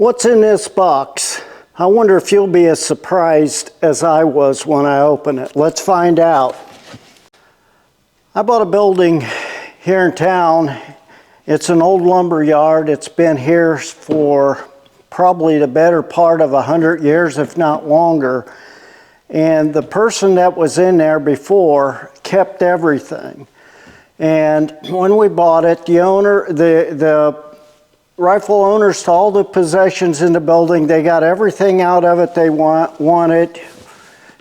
What's in this box? I wonder if you'll be as surprised as I was when I opened it. Let's find out. I bought a building here in town. It's an old lumber yard. It's been here for probably the better part of 100 years, if not longer. And the person that was in there before kept everything. And when we bought it, the rightful owners to all the possessions in the building, they got everything out of it they wanted,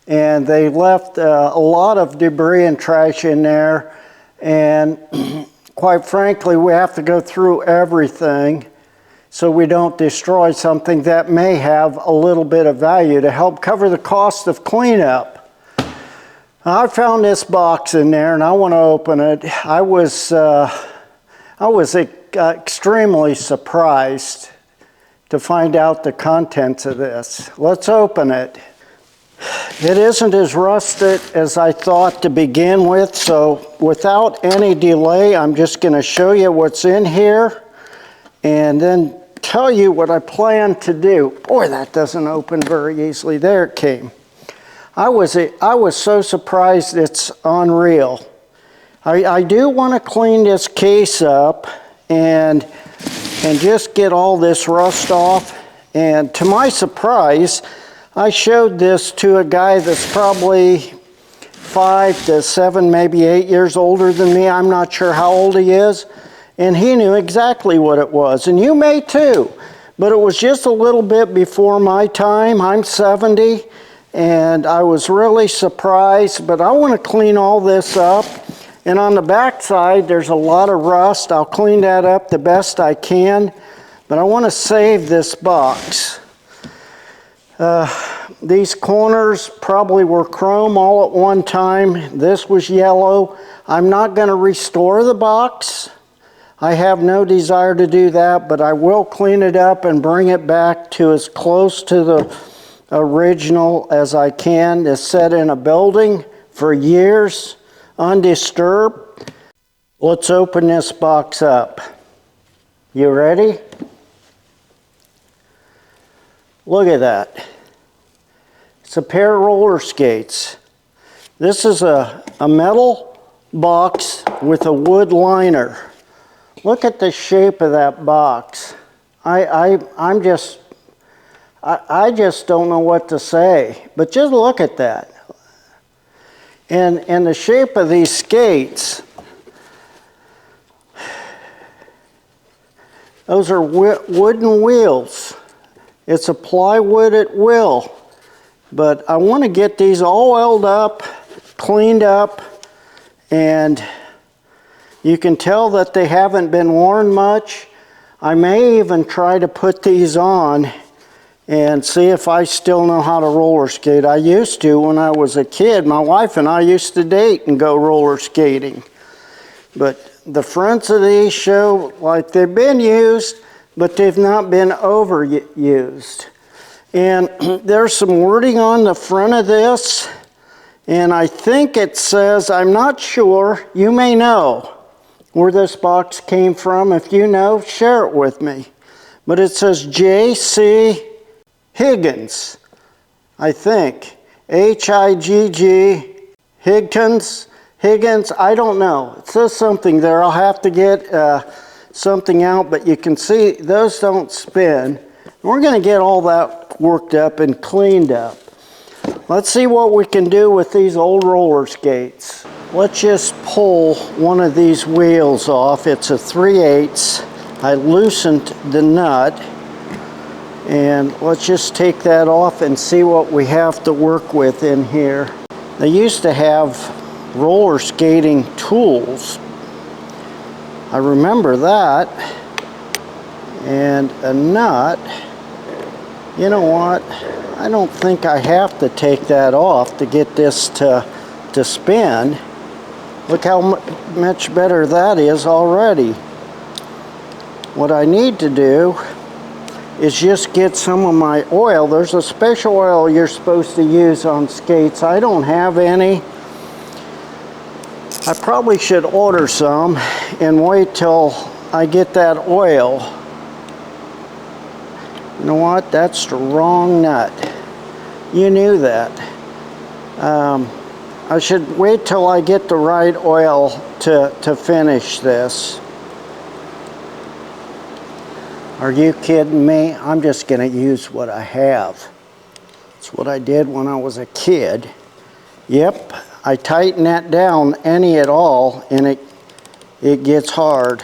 and they left a lot of debris and trash in there. And quite frankly, we have to go through everything so we don't destroy something that may have a little bit of value to help cover the cost of cleanup. I found this box in there and I want to open it. I was extremely surprised to find out the contents of this. Let's open it. It isn't as rusted as I thought to begin with, so without any delay, I'm just going to show you what's in here and then tell you what I plan to do. Boy, that doesn't open very easily. There it came. I was so surprised, it's unreal. I do want to clean this case up and just get all this rust off. And to my surprise, I showed this to a guy that's probably 5 to 7, maybe 8 years older than me. I'm not sure how old he is. And he knew exactly what it was. And you may too. But it was just a little bit before my time. I'm 70. And I was really surprised. But I want to clean all this up. And on the back side, there's a lot of rust. I'll clean that up the best I can. But I want to save this box. These corners probably were chrome all at one time. This was yellow. I'm not going to restore the box. I have no desire to do that, but I will clean it up and bring it back to as close to the original as I can. It's set in a building for years, undisturbed. Let's open this box up. You ready? Look at that. It's a pair of roller skates. This is a metal box with a wood liner. Look at the shape of that box. I just don't know what to say, but just look at that. And the shape of these skates, those are wooden wheels. It's a plywood at will. But I want to get these all oiled up, cleaned up, and you can tell that they haven't been worn much. I may even try to put these on and see if I still know how to roller skate. I used to when I was a kid. My wife and I used to date and go roller skating. But the fronts of these show like they've been used, but they've not been overused. And there's some wording on the front of this, and I think it says, I'm not sure, you may know where this box came from. If you know, share it with me. But it says J.C. Higgins, I think. H-I-G-G, Higgins, I don't know. It says something there. I'll have to get something out, but you can see those don't spin. We're going to get all that worked up and cleaned up. Let's see what we can do with these old roller skates. Let's just pull one of these wheels off. It's a 3/8. I loosened the nut. And let's just take that off and see what we have to work with in here. They used to have roller skating tools. I remember that. And a nut. You know what? I don't think I have to take that off to get this to spin. Look how much better that is already. What I need to do is just get some of my oil. There's a special oil you're supposed to use on skates. I don't have any. I probably should order some and wait till I get that oil. You know what? That's the wrong nut. You knew that. I should wait till I get the right oil to finish this. Are you kidding me? I'm just going to use what I have. It's what I did when I was a kid. Yep, I tighten that down any at all, and it gets hard.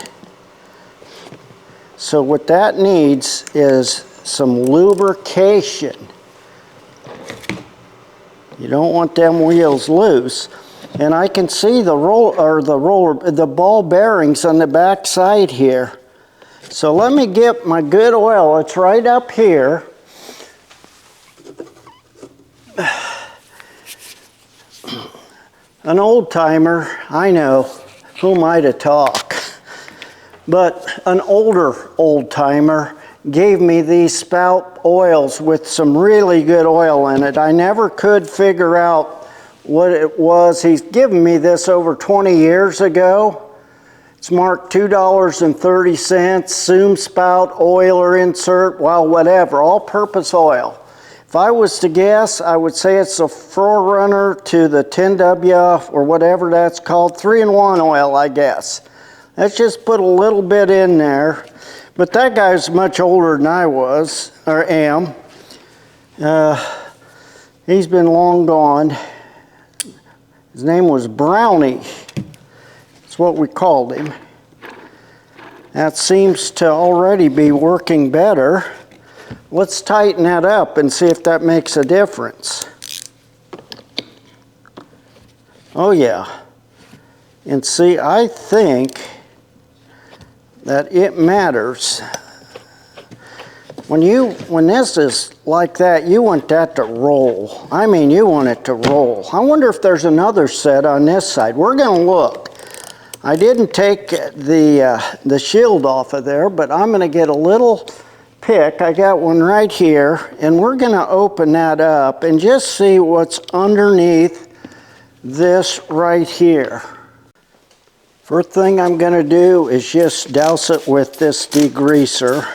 So what that needs is some lubrication. You don't want them wheels loose. And I can see the ball bearings on the back side here. So let me get my good oil. It's right up here. An old timer, I know, who am I to talk? But an older old timer gave me these spout oils with some really good oil in it. I never could figure out what it was. He's given me this over 20 years ago. It's marked $2.30, Zoom spout, oil or insert, well, whatever, all-purpose oil. If I was to guess, I would say it's a forerunner to the 10W or whatever that's called, 3-in-1 oil, I guess. Let's just put a little bit in there. But that guy's much older than I was, or am. He's been long gone. His name was Brownie. That's what we called him. That seems to already be working better. Let's tighten that up and see if that makes a difference. Oh yeah. And see, I think that it matters. When this is like that, you want that to roll. I mean, you want it to roll. I wonder if there's another set on this side. We're gonna look. I didn't take the shield off of there, but I'm gonna get a little pick. I got one right here, and we're gonna open that up and just see what's underneath this right here. First thing I'm gonna do is just douse it with this degreaser.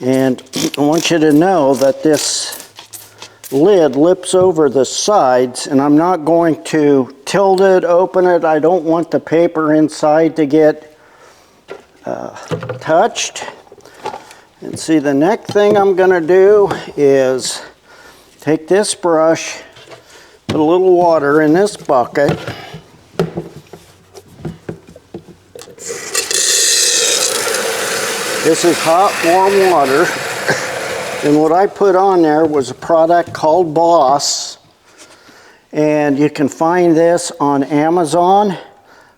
And I want you to know that this lid lips over the sides, and I'm not going to tilt it, open it. I don't want the paper inside to get touched. And see, the next thing I'm gonna do is take this brush, put a little water in this bucket. This is hot, warm water. And what I put on there was a product called Boss. And you can find this on Amazon.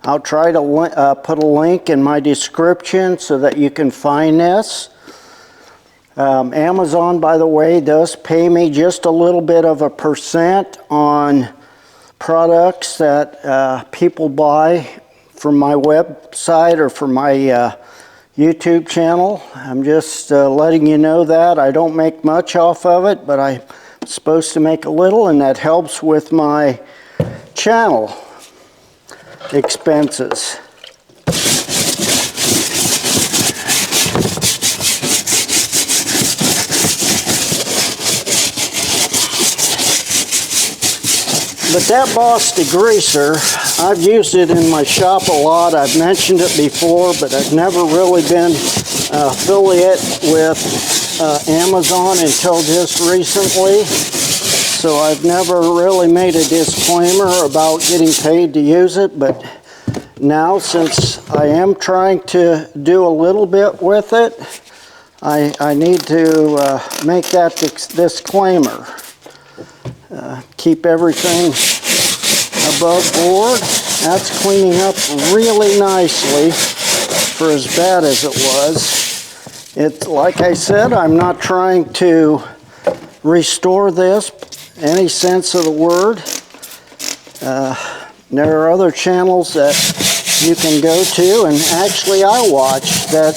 I'll try to put a link in my description so that you can find this. Amazon, by the way, does pay me just a little bit of a % on products that people buy from my website or from my YouTube channel. I'm just letting you know that. I don't make much off of it, but I'm supposed to make a little, and that helps with my channel expenses. But that Boss degreaser, I've used it in my shop a lot. I've mentioned it before, but I've never really been affiliate with Amazon until just recently. So I've never really made a disclaimer about getting paid to use it. But now, since I am trying to do a little bit with it, I need to make that disclaimer. Keep everything above board. That's cleaning up really nicely for as bad as it was. It's like I said, I'm not trying to restore this any sense of the word. There are other channels that you can go to, and actually I watch that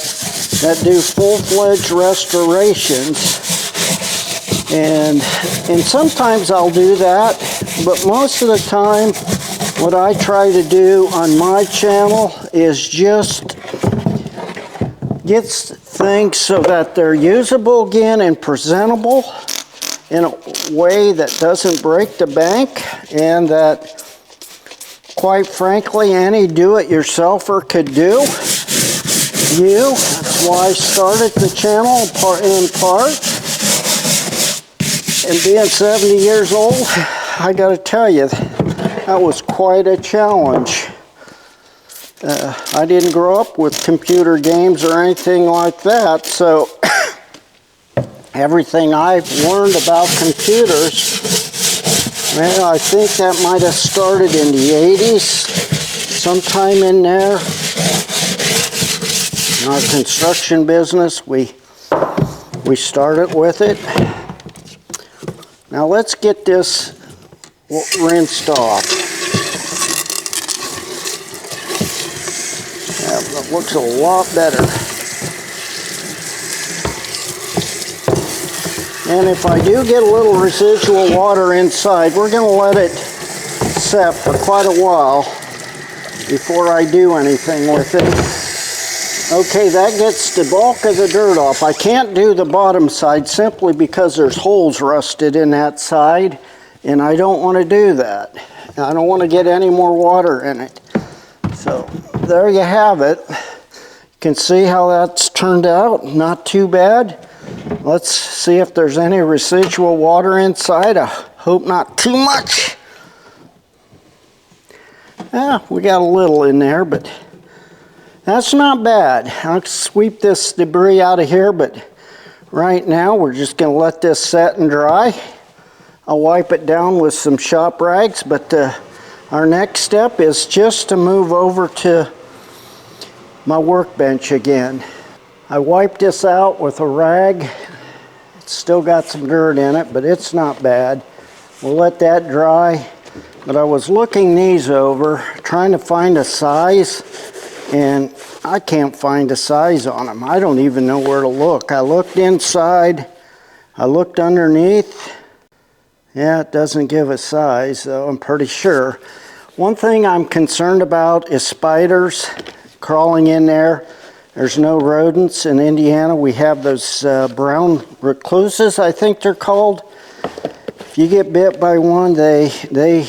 do full-fledged restorations. And sometimes I'll do that, but most of the time what I try to do on my channel is just things so that they're usable again and presentable in a way that doesn't break the bank, and that, quite frankly, any do-it-yourselfer could do. That's why I started the channel in part. And being 70 years old, I gotta tell you, that was quite a challenge. I didn't grow up with computer games or anything like that, so everything I've learned about computers, well, I think that might have started in the 80s, sometime in there. In our construction business, we started with it. Now let's get this rinsed off. That looks a lot better. And if I do get a little residual water inside, we're going to let it set for quite a while before I do anything with it. Okay, that gets the bulk of the dirt off. I can't do the bottom side simply because there's holes rusted in that side, and I don't want to do that. I don't want to get any more water in it. So there you have it. You can see how that's turned out. Not too bad. Let's see if there's any residual water inside. I hope not too much. We got a little in there, but that's not bad. I'll sweep this debris out of here, but right now we're just going to let this set and dry. I'll wipe it down with some shop rags, but our next step is just to move over to my workbench again. I wiped this out with a rag. It's still got some dirt in it, but it's not bad. We'll let that dry. But I was looking these over, trying to find a size, and I can't find a size on them. I don't even know where to look. I looked inside, I looked underneath. Yeah, it doesn't give a size, though, I'm pretty sure. One thing I'm concerned about is spiders crawling in there. There's no rodents. In Indiana, we have those brown recluses, I think they're called. If you get bit by one, they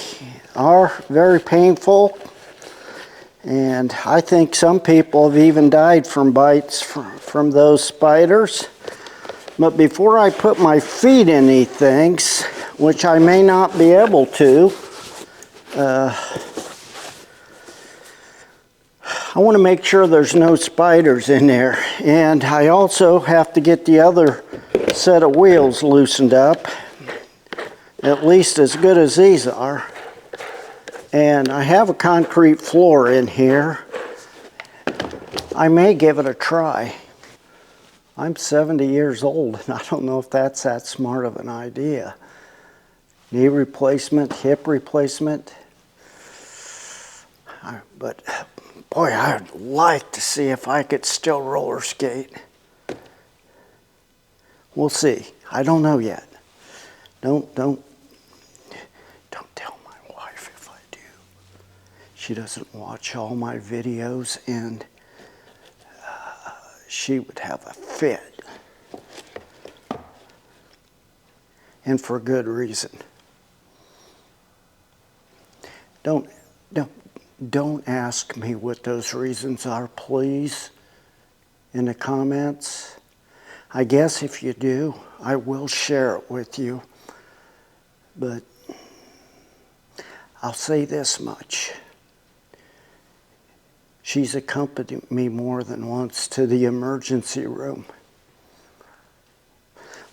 are very painful. And I think some people have even died from bites from those spiders. But before I put my feet in these things, which I may not be able to, I want to make sure there's no spiders in there. And I also have to get the other set of wheels loosened up, at least as good as these are. And I have a concrete floor in here. I may give it a try. I'm 70 years old, and I don't know if that's that smart of an idea. Knee replacement, hip replacement. But boy, I'd like to see if I could still roller skate. We'll see. I don't know yet. Don't tell my wife if I do. She doesn't watch all my videos, and she would have a fit. And for good reason. Don't ask me what those reasons are, please, in the comments. I guess if you do, I will share it with you. But I'll say this much. She's accompanied me more than once to the emergency room.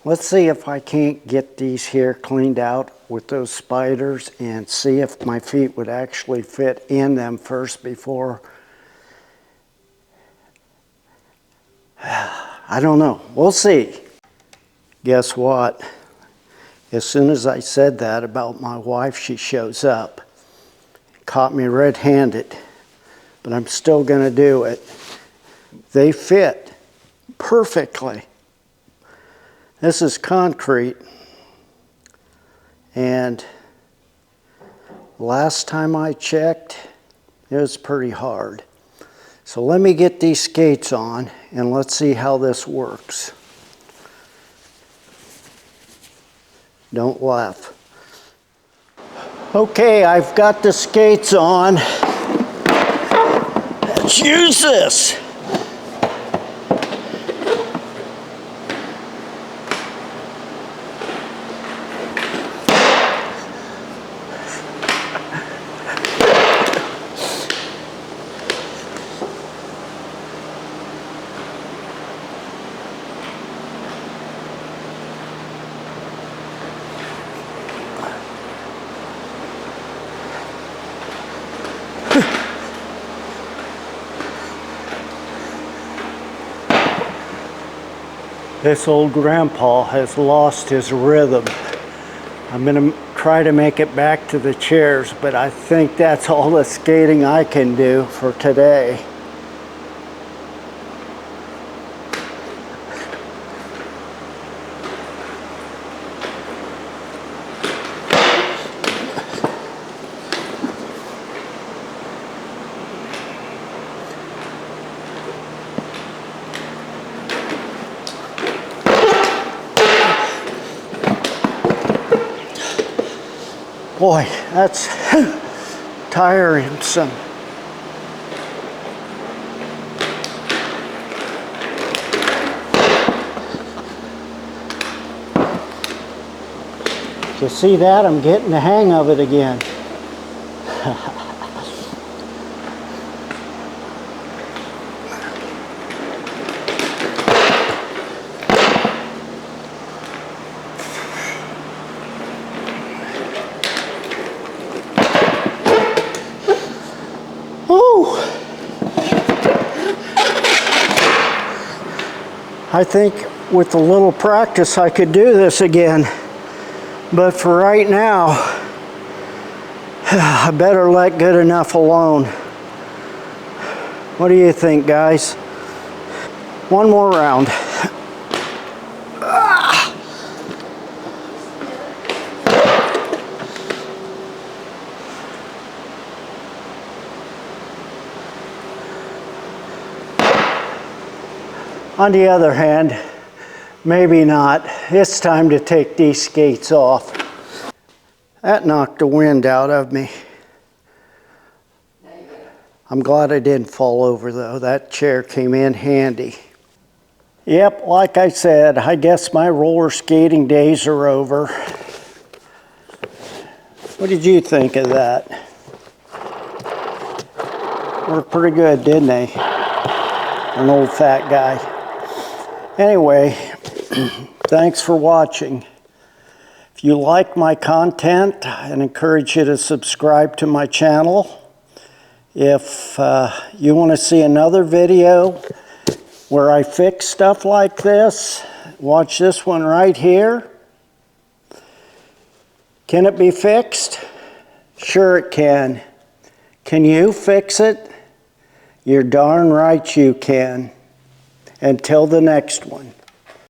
Let's see if I can't get these here cleaned out with those spiders and see if my feet would actually fit in them first before. I don't know. We'll see. Guess what? As soon as I said that about my wife, she shows up. Caught me red-handed. But I'm still going to do it. They fit perfectly. This is concrete, and last time I checked, it was pretty hard. So let me get these skates on and let's see how this works. Don't laugh. Okay, I've got the skates on. Let's use this. This old grandpa has lost his rhythm. I'm going to try to make it back to the chairs, but I think that's all the skating I can do for today. Boy, that's tiresome. You see that? I'm getting the hang of it again. I think with a little practice I could do this again, but for right now I better let good enough alone. What do you think, guys? One more round. On the other hand, maybe not. It's time to take these skates off. That knocked the wind out of me. I'm glad I didn't fall over though. That chair came in handy. Yep, like I said, I guess my roller skating days are over. What did you think of that? Worked pretty good, didn't they? An old fat guy. Anyway, thanks for watching. If you like my content, I encourage you to subscribe to my channel. If you want to see another video where I fix stuff like this, watch this one right here. Can it be fixed? Sure it can. Can you fix it? You're darn right you can. Until the next one.